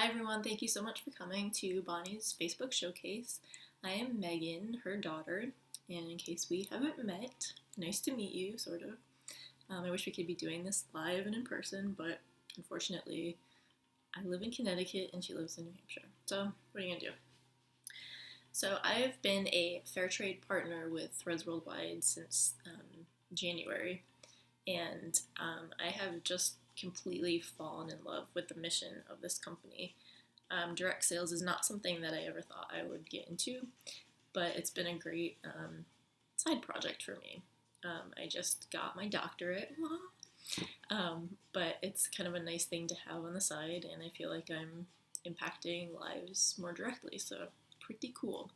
Hi everyone, thank you so much for coming to Boni's Facebook showcase. I am Megan, her daughter, and in case we haven't met, nice to meet you, sort of. I wish we could be doing this live and in person, but unfortunately, I live in Connecticut and she lives in New Hampshire. So, what are you gonna do? So, I've been a fair trade partner with Threads Worldwide since January, and I have just completely fallen in love with the mission of this company. Direct sales is not something that I ever thought I would get into, but it's been a great side project for me. I just got my doctorate, but it's kind of a nice thing to have on the side, and I feel like I'm impacting lives more directly, so pretty cool.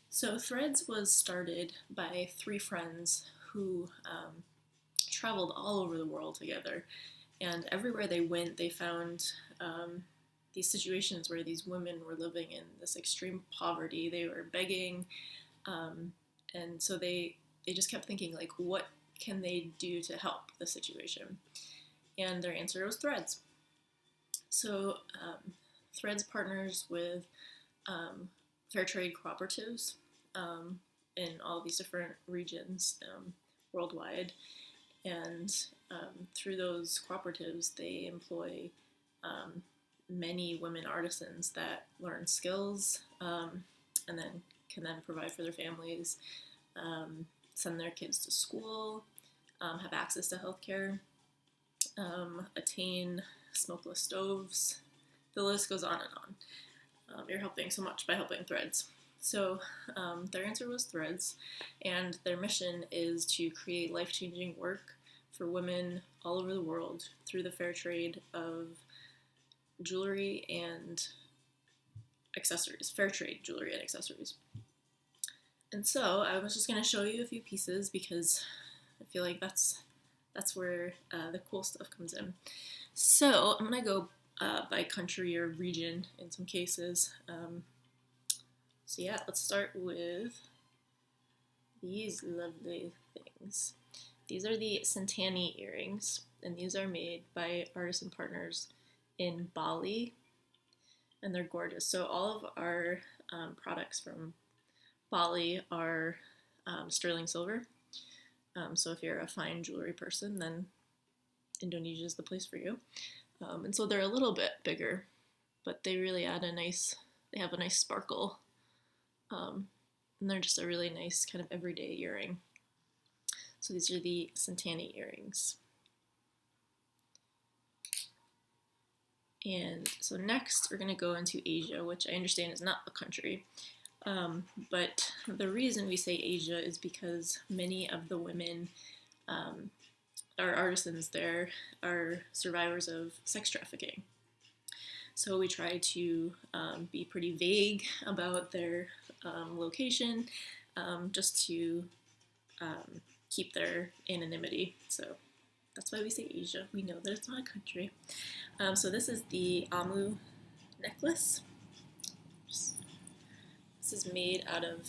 So Threads was started by three friends who traveled all over the world together, and everywhere they went, they found these situations where these women were living in this extreme poverty. They were begging, and so they just kept thinking, like, what can they do to help the situation? And their answer was Threads. So Threads partners with fair trade cooperatives in all these different regions worldwide, and through those cooperatives, they employ many women artisans that learn skills and then can then provide for their families, send their kids to school, have access to healthcare, attain smokeless stoves. The list goes on and on. You're helping so much by helping Threads. So their answer was Threads, and their mission is to create life-changing work for women all over the world through the fair trade of jewelry and accessories, fair trade jewelry and accessories. And so I was just going to show you a few pieces because I feel like that's where the cool stuff comes in. So I'm going to go by country or region in some cases. So yeah, let's start with these lovely things. These are the Sentani earrings, and these are made by artisan partners in Bali, and they're gorgeous. So all of our products from Bali are sterling silver. So if you're a fine jewelry person, then Indonesia is the place for you. And so they're a little bit bigger, but they really add they have a nice sparkle. And they're just a really nice kind of everyday earring. So these are the Sentani earrings. And so next we're going to go into Asia, which I understand is not a country. But the reason we say Asia is because many of the women are artisans there, are survivors of sex trafficking. So we try to be pretty vague about their location, just to keep their anonymity. So that's why we say Asia. We know that it's not a country. So this is the Amu necklace. This is made out of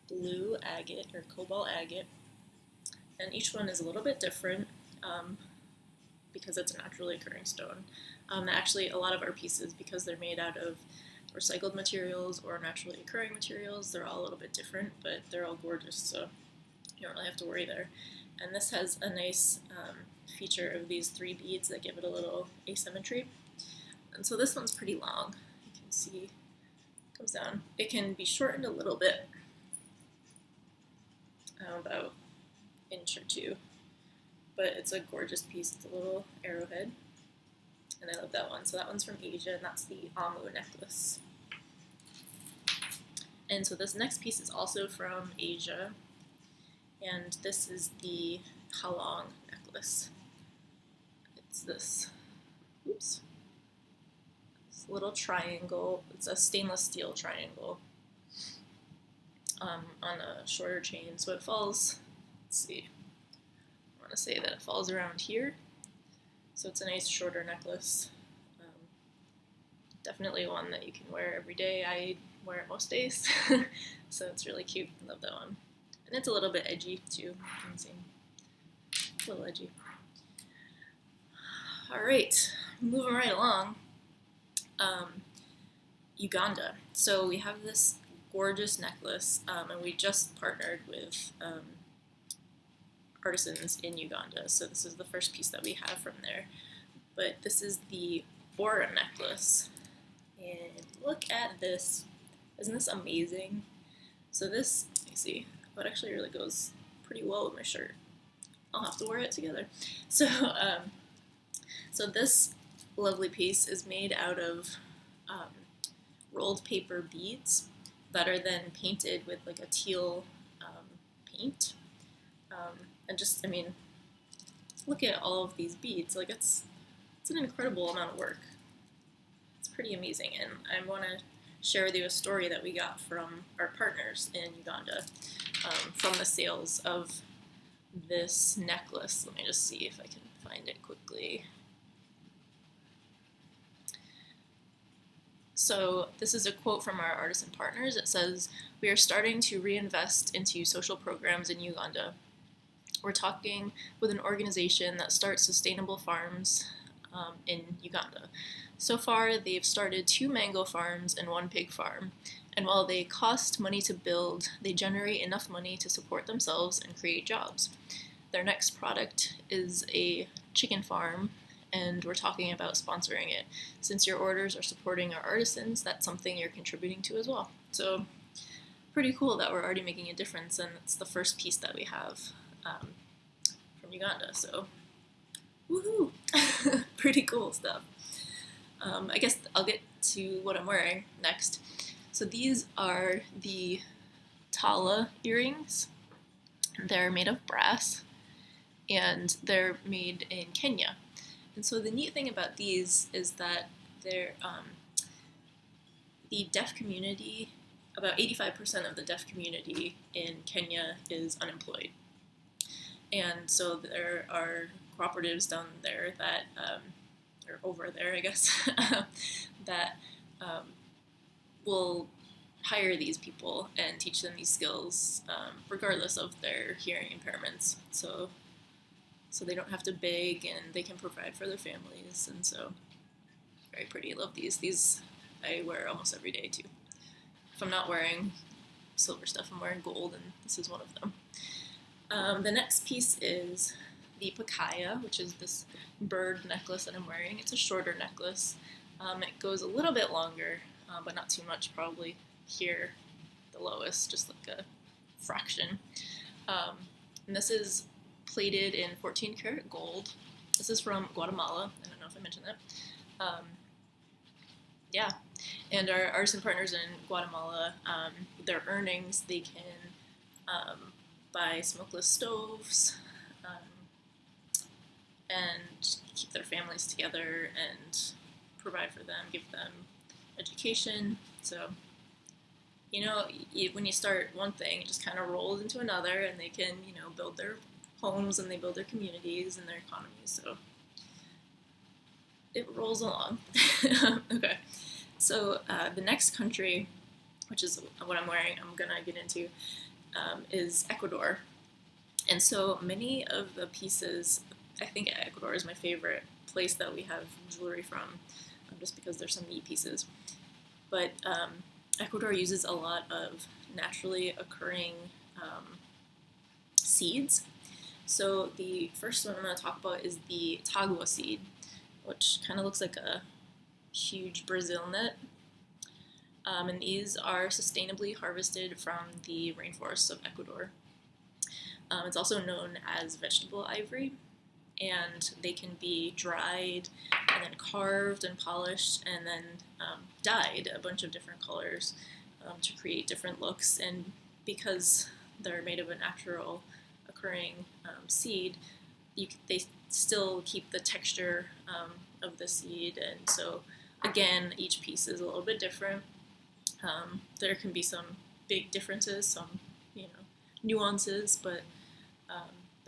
blue agate or cobalt agate, and each one is a little bit different because it's a naturally occurring stone. Actually, a lot of our pieces, because they're made out of recycled materials or naturally occurring materials, they're all a little bit different, but they're all gorgeous, so you don't really have to worry there. And this has a nice feature of these three beads that give it a little asymmetry. And so this one's pretty long. You can see it comes down. It can be shortened a little bit, about an inch or two, but it's a gorgeous piece. It's a little arrowhead, and I love that one. So that one's from Asia, and that's the Amu necklace. And so this next piece is also from Asia, and this is the Halong necklace. It's this little triangle. It's a stainless steel triangle on a shorter chain, so it falls, let's see, I want to say that it falls around here, so it's a nice shorter necklace. Definitely one that you can wear every day. I wear it most days, so it's really cute. I love that one. And it's a little bit edgy too. You can see. A little edgy. All right, moving right along. Um, Uganda. So we have this gorgeous necklace, and we just partnered with artisans in Uganda. So this is the first piece that we have from there. But this is the Aura necklace. And look at this. Isn't this amazing? So this, let me see, oh, it actually really goes pretty well with my shirt. I'll have to wear it together. So, so this lovely piece is made out of um, rolled paper beads that are then painted with like a teal paint. And just, I mean, look at all of these beads. Like it's an incredible amount of work. It's pretty amazing, and I want to share with you a story that we got from our partners in Uganda from the sales of this necklace. Let me just see if I can find it quickly. So this is a quote from our artisan partners. It says, "We are starting to reinvest into social programs in Uganda. We're talking with an organization that starts sustainable farms in Uganda. So far, they've started 2 mango farms and 1 pig farm. And while they cost money to build, they generate enough money to support themselves and create jobs. Their next product is a chicken farm, and we're talking about sponsoring it. Since your orders are supporting our artisans, that's something you're contributing to as well." So pretty cool that we're already making a difference, and it's the first piece that we have from Uganda. So woohoo! Pretty cool stuff. I guess I'll get to what I'm wearing next. So these are the Tala earrings. They're made of brass, and they're made in Kenya. And so the neat thing about these is that they're the deaf community, about 85% of the deaf community in Kenya is unemployed. And so there are cooperatives down there that, or over there, I guess, that will hire these people and teach them these skills, regardless of their hearing impairments. So they don't have to beg, and they can provide for their families. And so, very pretty. I love these. These I wear almost every day too. If I'm not wearing silver stuff, I'm wearing gold, and this is one of them. The next piece is the Pakaya, which is this bird necklace that I'm wearing. It's a shorter necklace. It goes a little bit longer, but not too much, probably here, the lowest, just like a fraction. And this is plated in 14 karat gold. This is from Guatemala. I don't know if I mentioned that. Yeah, and our artisan partners in Guatemala, their earnings, they can buy smokeless stoves and keep their families together and provide for them, give them education. So, you know, when you start one thing, it just kind of rolls into another, and they can, you know, build their homes, and they build their communities and their economies. So it rolls along. Okay. So the next country, which is what I'm wearing, I'm going to get into, is Ecuador. And so many of the pieces, I think Ecuador is my favorite place that we have jewelry from, just because there's some neat pieces. But Ecuador uses a lot of naturally occurring seeds. So the first one I'm going to talk about is the tagua seed, which kind of looks like a huge Brazil nut. And these are sustainably harvested from the rainforests of Ecuador. It's also known as vegetable ivory, and they can be dried and then carved and polished and then dyed a bunch of different colors to create different looks. And because they're made of a natural occurring seed, they still keep the texture of the seed. And so again, each piece is a little bit different. There can be some big differences, some nuances, but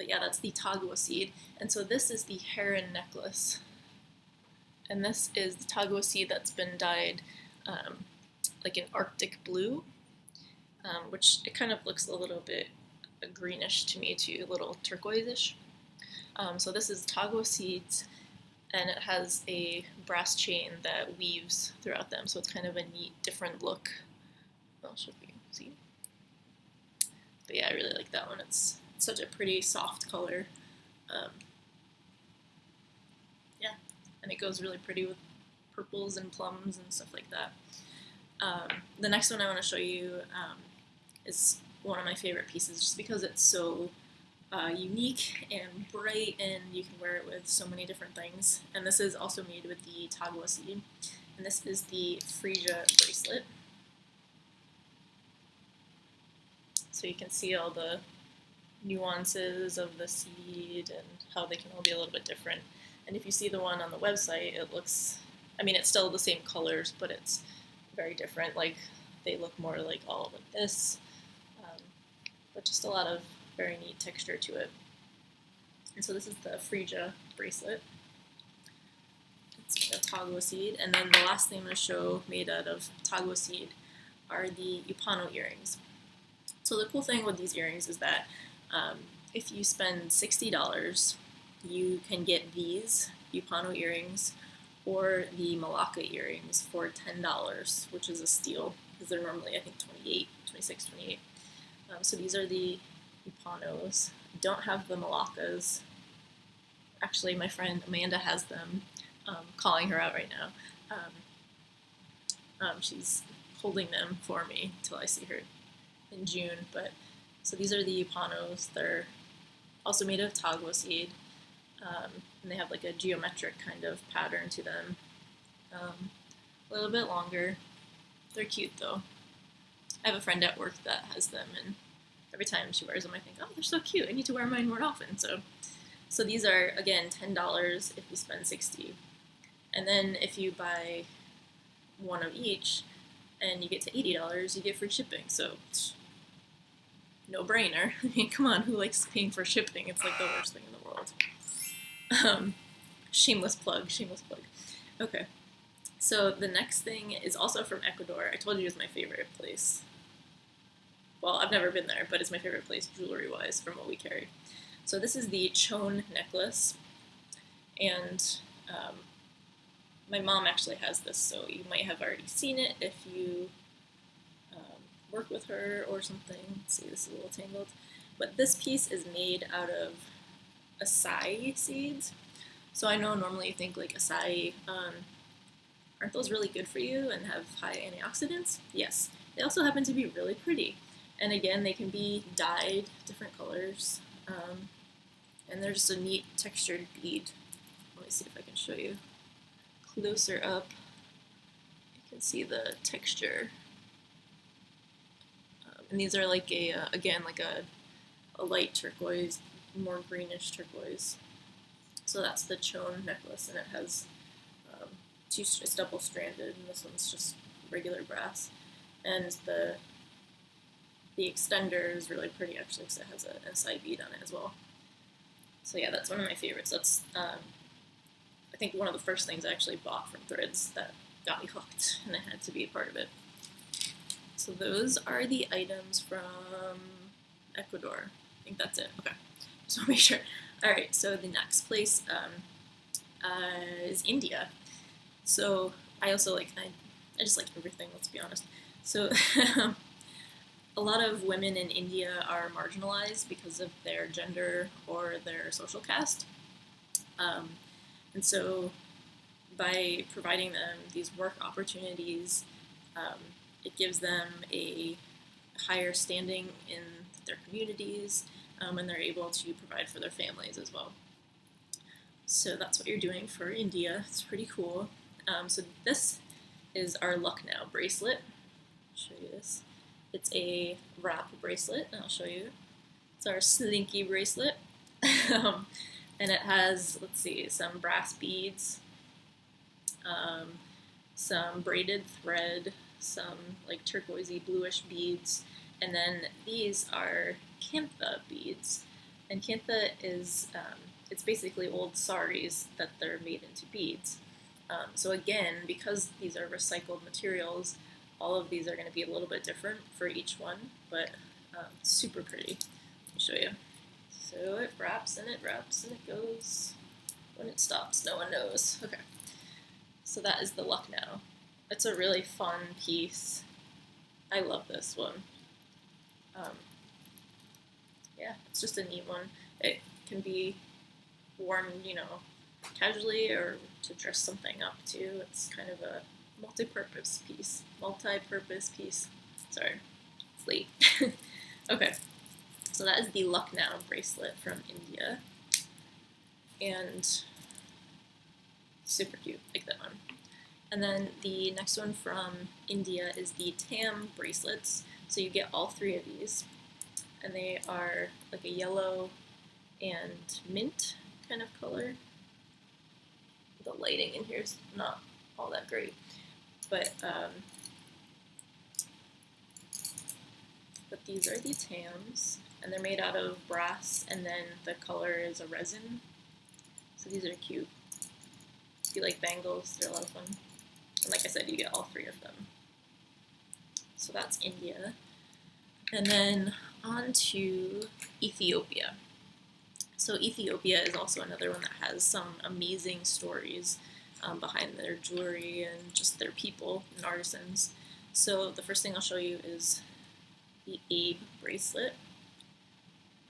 yeah, that's the tagua seed. And so this is the heron necklace, and this is the tagua seed that's been dyed like an Arctic blue, which it kind of looks a little bit greenish to me too, a little turquoise-ish. So this is tagua seeds and it has a brass chain that weaves throughout them, so it's kind of a neat, different look. I'll show you, see? But yeah, I really like that one. It's such a pretty soft color. Yeah, and it goes really pretty with purples and plums and stuff like that. The next one I want to show you is one of my favorite pieces, just because it's so unique and bright, and you can wear it with so many different things. And this is also made with the tagua seed, and this is the freesia bracelet. So you can see all the nuances of the seed and how they can all be a little bit different. And if you see the one on the website, it looks, I mean, it's still the same colors, but it's very different. Like, they look more like all like this, but just a lot of very neat texture to it. And so this is the freesia bracelet. It's made of tagua seed. And then the last thing I'm going to show made out of tagua seed are the upano earrings. So the cool thing with these earrings is that if you spend $60, you can get these upano earrings or the Malacca earrings for $10, which is a steal, because they're normally, I think, $26, $28. So these are the upanos. I don't have the Malaccas. Actually, my friend Amanda has them. Calling her out right now. She's holding them for me until I see her in June. But so these are the upanos. They're also made of tagua seed, and they have like a geometric kind of pattern to them. A little bit longer. They're cute though. I have a friend at work that has them, and every time she wears them, I think, oh, they're so cute. I need to wear mine more often. So these are, again, $10 if you spend $60. And then if you buy one of each and you get to $80, you get free shipping. So no brainer. I mean, come on, who likes paying for shipping? It's like the worst thing in the world. Shameless plug. Okay. So the next thing is also from Ecuador. I told you it's my favorite place. Well, I've never been there, but it's my favorite place jewelry-wise from what we carry. So this is the chone necklace, and my mom actually has this, so you might have already seen it if you work with her or something. Let's see, this is a little tangled. But this piece is made out of acai seeds. So I know normally you think like acai, aren't those really good for you and have high antioxidants? Yes. They also happen to be really pretty. And again, they can be dyed different colors. And they're just a neat textured bead. Let me see if I can show you closer up. You can see the texture. And these are like again, like a light turquoise, more greenish turquoise. So that's the chone necklace, and it has it's double stranded, and this one's just regular brass. And the extender is really pretty actually, because it has an acai bead on it as well. So yeah, that's one of my favorites. That's I think one of the first things I actually bought from Threads that got me hooked, and it had to be a part of it. So those are the items from Ecuador. I think that's it. Okay, just want to make sure. All right, so the next place is India. So I also I just like everything, let's be honest. So a lot of women in India are marginalized because of their gender or their social caste. And so by providing them these work opportunities, it gives them a higher standing in their communities, and they're able to provide for their families as well. So that's what you're doing for India. It's pretty cool. So this is our Lucknow bracelet. I'll show you this. It's a wrap bracelet, and I'll show you. It's our slinky bracelet. And it has, let's see, some brass beads, some braided thread, some like turquoisey bluish beads, and then these are kantha beads. And kantha is, it's basically old saris that they're made into beads. So again, because these are recycled materials, all of these are going to be a little bit different for each one, but super pretty. Let me show you. So it wraps and it goes When it stops, no one knows. Okay. So that is the Lucknow. It's a really fun piece. I love this one. Um, yeah, it's just a neat one. It can be worn, casually or to dress something up too. It's kind of a multi-purpose piece. Sorry, it's late. Okay, so that is the Lucknow bracelet from India. And super cute, like that one. And then the next one from India is the Tam bracelets. So you get all three of these, and they are like a yellow and mint kind of color. The lighting in here is not all that great, but these are the Tams, and they're made out of brass, and then the color is a resin. So these are cute. If you like bangles, they're a lot of fun. And like I said, you get all three of them. So that's India. And then on to Ethiopia. So Ethiopia is also another one that has some amazing stories behind their jewelry and just their people and artisans. So the first thing I'll show you is the Abe bracelet.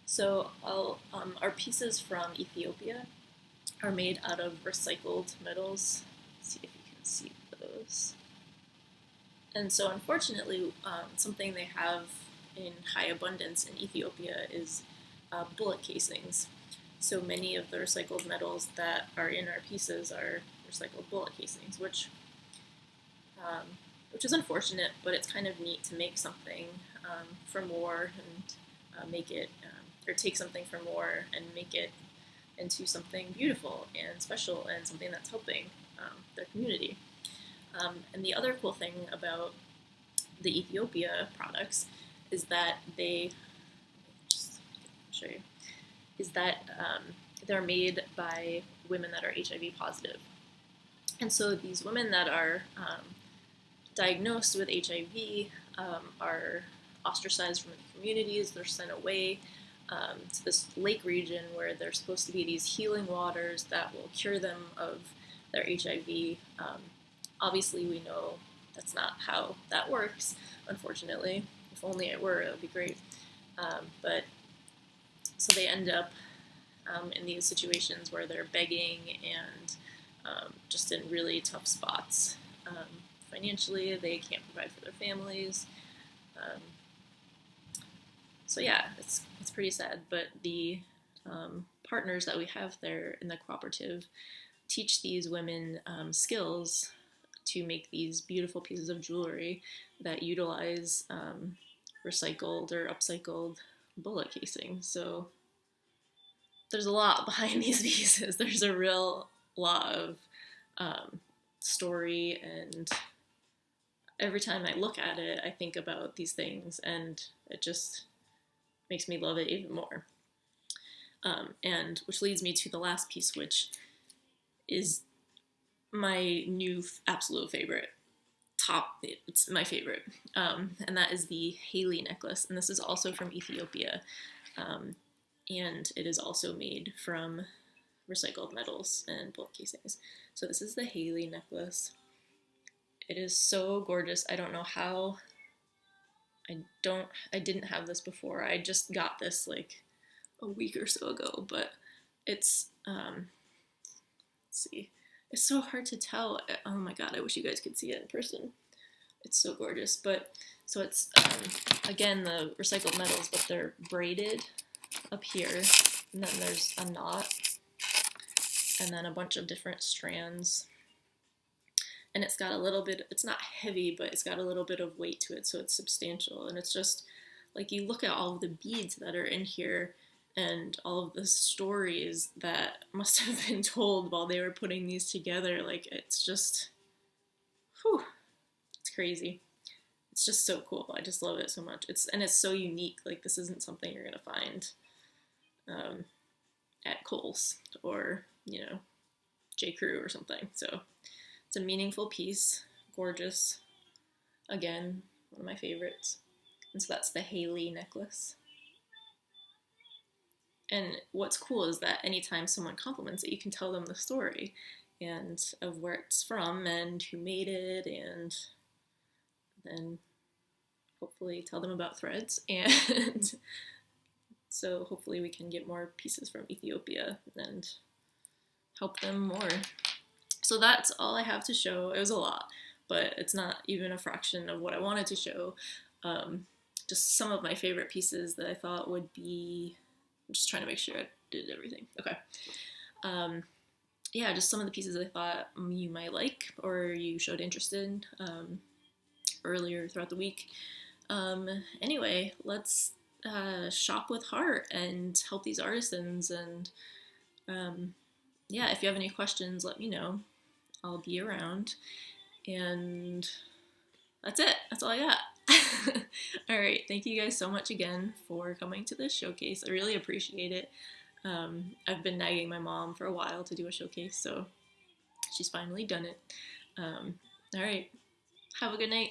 So our pieces from Ethiopia are made out of recycled metals. Let's see if you can see those. And so unfortunately, something they have in high abundance in Ethiopia is bullet casings. So many of the recycled metals that are in our pieces are recycled bullet casings, which is unfortunate, but it's kind of neat to make something from war and make it, or take something from war and make it into something beautiful and special and something that's helping their community. And the other cool thing about the Ethiopia products is that they're made by women that are HIV positive. And so these women that are diagnosed with HIV are ostracized from the communities. They're sent away to this lake region where there's supposed to be these healing waters that will cure them of their HIV. Obviously, we know that's not how that works, unfortunately. If only it were, it would be great. But so they end up in these situations where they're begging and just in really tough spots. Financially, they can't provide for their families. So yeah, it's pretty sad. But the partners that we have there in the cooperative teach these women skills to make these beautiful pieces of jewelry that utilize recycled or upcycled bullet casing. So there's a lot behind these pieces. There's a real lot of story, and every time I look at it, I think about these things, and it just makes me love it even more. And which leads me to the last piece, which is my new absolute favorite. It's my favorite, and that is the Haley necklace, and this is also from Ethiopia, and it is also made from recycled metals and bullet casings. So this is the Haley necklace. It is so gorgeous. I don't know how I didn't have this before. I just got this like a week or so ago, but it's let's see. It's so hard to tell. Oh my god, I wish you guys could see it in person. It's so gorgeous. But so it's again the recycled metals, but they're braided up here, and then there's a knot, and then a bunch of different strands. And it's got a little bit, it's not heavy, but it's got a little bit of weight to it, so it's substantial. And it's just, like, you look at all of the beads that are in here and all of the stories that must have been told while they were putting these together. Like, it's just, whew, it's crazy. It's just so cool. I just love it so much. It's so unique. Like, this isn't something you're gonna find at Kohl's or, J. Crew or something. So it's a meaningful piece, gorgeous. Again, one of my favorites. And so that's the Haley necklace. And what's cool is that anytime someone compliments it, you can tell them the story and of where it's from and who made it, and then hopefully tell them about threads. And so hopefully we can get more pieces from Ethiopia and help them more. So that's all I have to show. It was a lot, but it's not even a fraction of what I wanted to show. Just some of my favorite pieces that I thought would be, I'm just trying to make sure I did everything. Okay. Yeah, just some of the pieces I thought you might like or you showed interest in earlier throughout the week. Anyway, let's shop with heart and help these artisans. And yeah, if you have any questions, let me know. I'll be around. And that's it. That's all I got. All right. Thank you guys so much again for coming to this showcase. I really appreciate it. I've been nagging my mom for a while to do a showcase, so she's finally done it. All right. Have a good night.